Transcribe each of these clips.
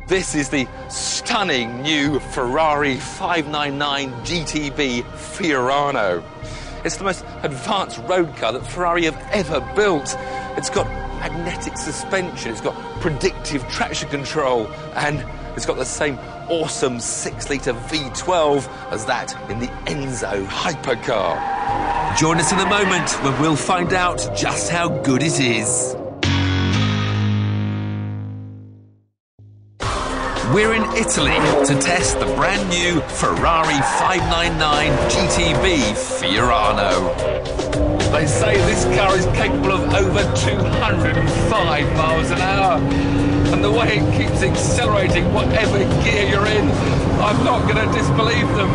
This is the stunning new Ferrari 599 GTB Fiorano. It's the most advanced road car that Ferrari have ever built. It's got magnetic suspension, it's got predictive traction control, and it's got the same awesome 6-litre V12 as that in the Enzo hypercar. Join us in a moment when we'll find out just how good it is. We're in Italy to test the brand new Ferrari 599 GTB Fiorano. They say this car is capable of over 205 miles an hour. And the way it keeps accelerating whatever gear you're in, I'm not going to disbelieve them.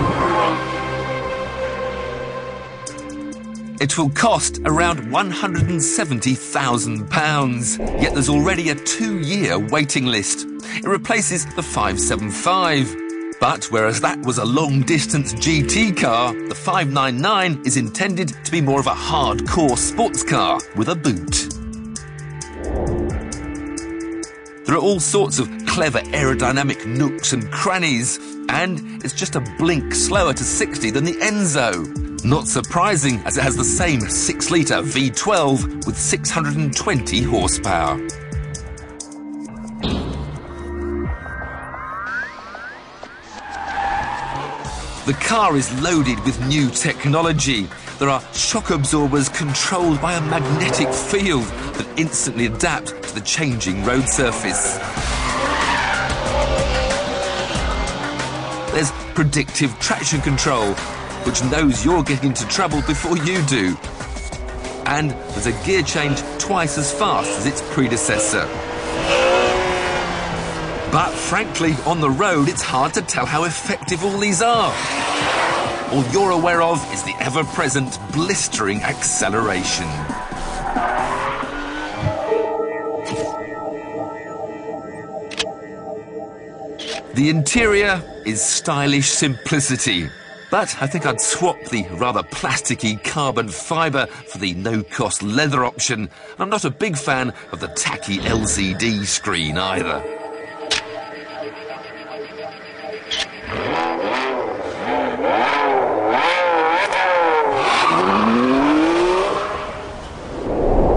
It will cost around £170,000, yet there's already a 2-year waiting list. It replaces the 575. But whereas that was a long-distance GT car, the 599 is intended to be more of a hardcore sports car with a boot. There are all sorts of clever aerodynamic nooks and crannies, and it's just a blink slower to 60 than the Enzo. Not surprising, as it has the same 6-litre V12 with 620 horsepower. The car is loaded with new technology. There are shock absorbers controlled by a magnetic field that instantly adapt to the changing road surface. There's predictive traction control, which knows you're getting into trouble before you do. And there's a gear change twice as fast as its predecessor. But frankly, on the road, it's hard to tell how effective all these are. All you're aware of is the ever-present blistering acceleration. The interior is stylish simplicity. But I think I'd swap the rather plasticky carbon fibre for the no-cost leather option. I'm not a big fan of the tacky LCD screen either.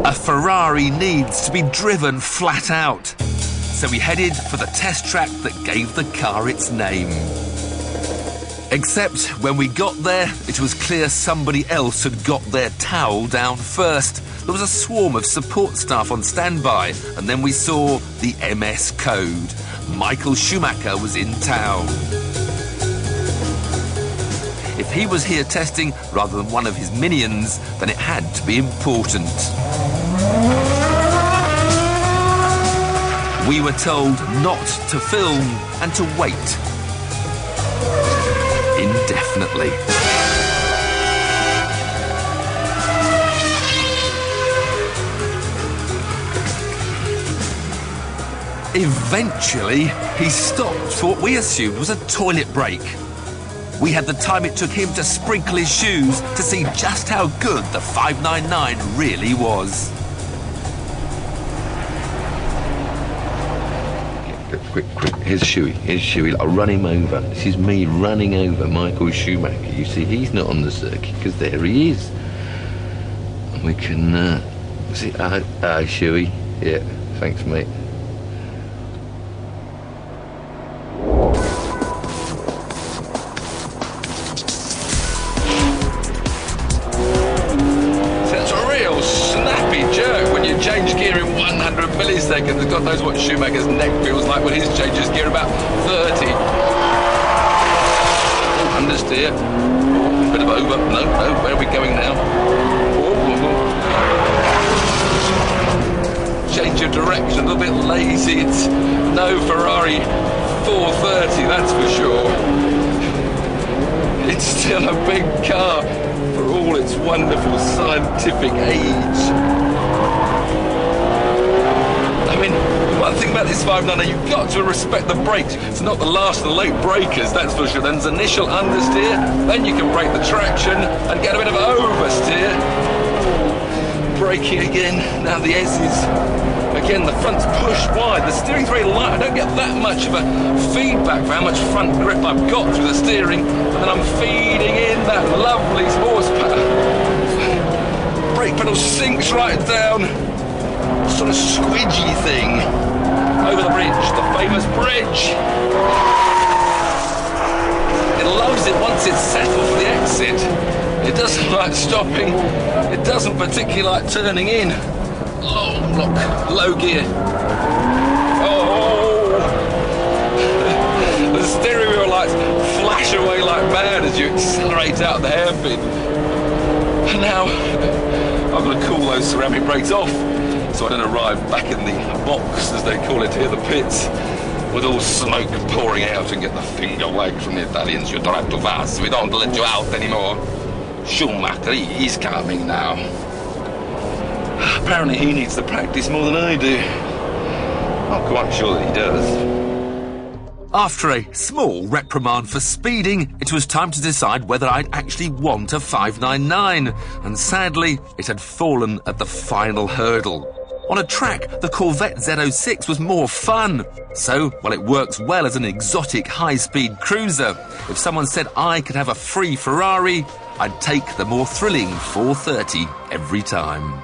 A Ferrari needs to be driven flat out. So we headed for the test track that gave the car its name. Except when we got there, it was clear somebody else had got their towel down first. There was a swarm of support staff on standby, and then we saw the MS code. Michael Schumacher was in town. If he was here testing rather than one of his minions, then it had to be important. We were told not to film and to wait indefinitely. Eventually, he stopped for what we assumed was a toilet break. We had the time it took him to sprinkle his shoes to see just how good the 599 really was. Quick, here's Shuey, I'll run him over. This is me running over Michael Schumacher. You see, he's not on the circuit, because there he is. And we can, see, Shuey. Yeah, thanks, mate. That's a real snappy jerk when you change gear in 100 milliseconds. God knows what Schumacher's neck feels like when he changes gear about 30. Oh, understeer. Oh, bit of over. No, where are we going now? Change your direction, a little bit lazy. It's no Ferrari 430, that's for sure. It's still a big car for all its wonderful scientific age. I mean, one thing about this 599, you've got to respect the brakes. It's not the last of the late brakers, that's for sure. Then there's initial understeer, then you can brake the traction and get a bit of oversteer. Braking again, now the S's are Again, the front's pushed wide. The steering's very light. I don't get that much of a feedback for how much front grip I've got through the steering. And then I'm feeding in that lovely horsepower. Brake pedal sinks right down. Sort of squidgy thing. Over the bridge, the famous bridge. It loves it once it's settled for the exit. It doesn't like stopping. It doesn't particularly like turning in. Low block, low gear. Oh! The steering wheel lights flash away like mad as you accelerate out the hairpin. And now I've got to cool those ceramic brakes off so I don't arrive back in the box, as they call it here, the pits, with all smoke pouring out and get the finger wag from the Italians. You drive too fast. We don't let you out anymore. Schumacher, he's coming now. Apparently he needs the practice more than I do. I'm quite sure that he does. After a small reprimand for speeding, it was time to decide whether I'd actually want a 599, and sadly, it had fallen at the final hurdle. On a track, the Corvette Z06 was more fun. So, while it works well as an exotic high-speed cruiser, if someone said I could have a free Ferrari, I'd take the more thrilling 430 every time.